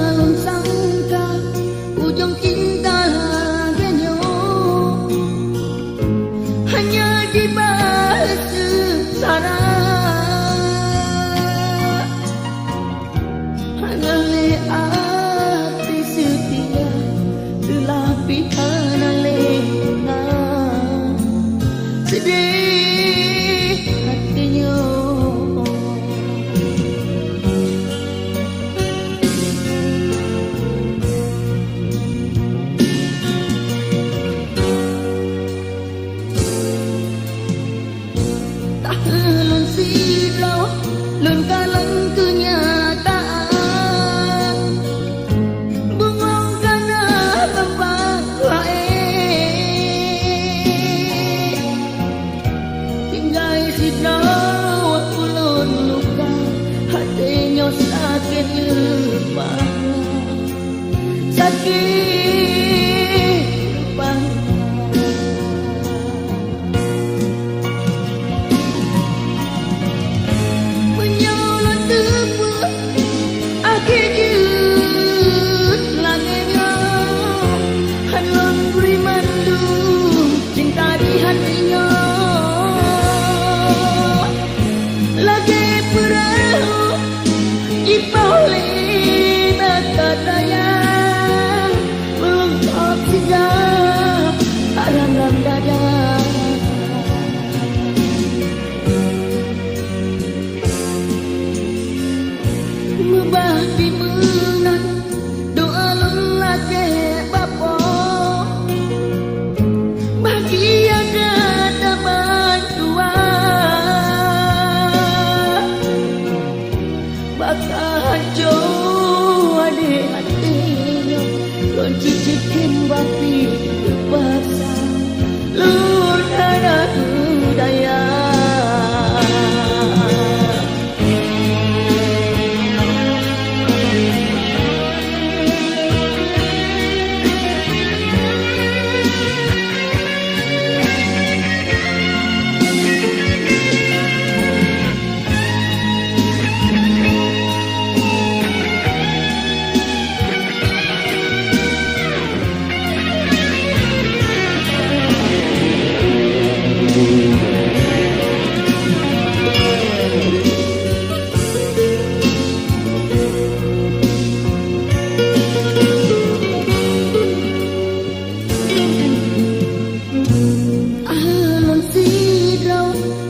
Belum sangka ujung cinta genyo hanya dibalas sengsara. Hanya hati setia telah pihak lena sedih hatinya. Lun silau, lun kalang kenyataan bengong karena tempat lain. Tinggal silau aku lun luka, hatinya sakit lepah, sakit lepah. Di menang doa lelaki bapa bahagia kata bantua bakal hancur adik hatinya lon cicikin bapi terpaksa lun ada daya.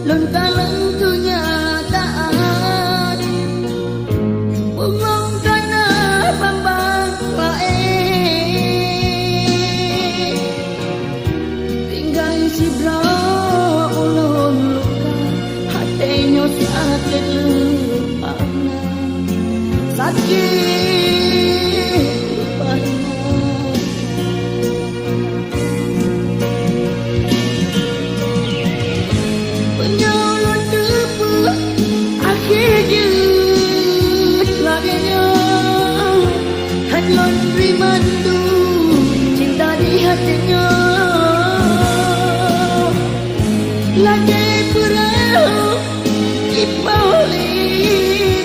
Lun kalang kenyataan bengong karena pembang lain. Tinggal si bro ulun luka, hatinya sakit lepahnya, sakit lepahnya. Lon rimandu cinta di hatinya lagi perahu ipoli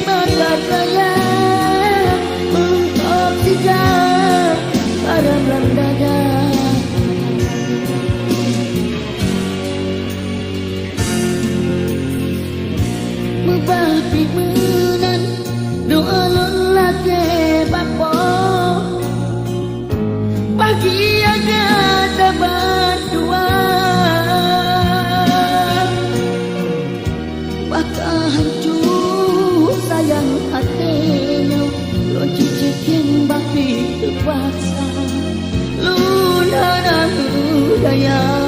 mata saya untuk tidak para dada membabi menan doa lon lagi bapa bahagia kata berdua bakal hancur sayang gaya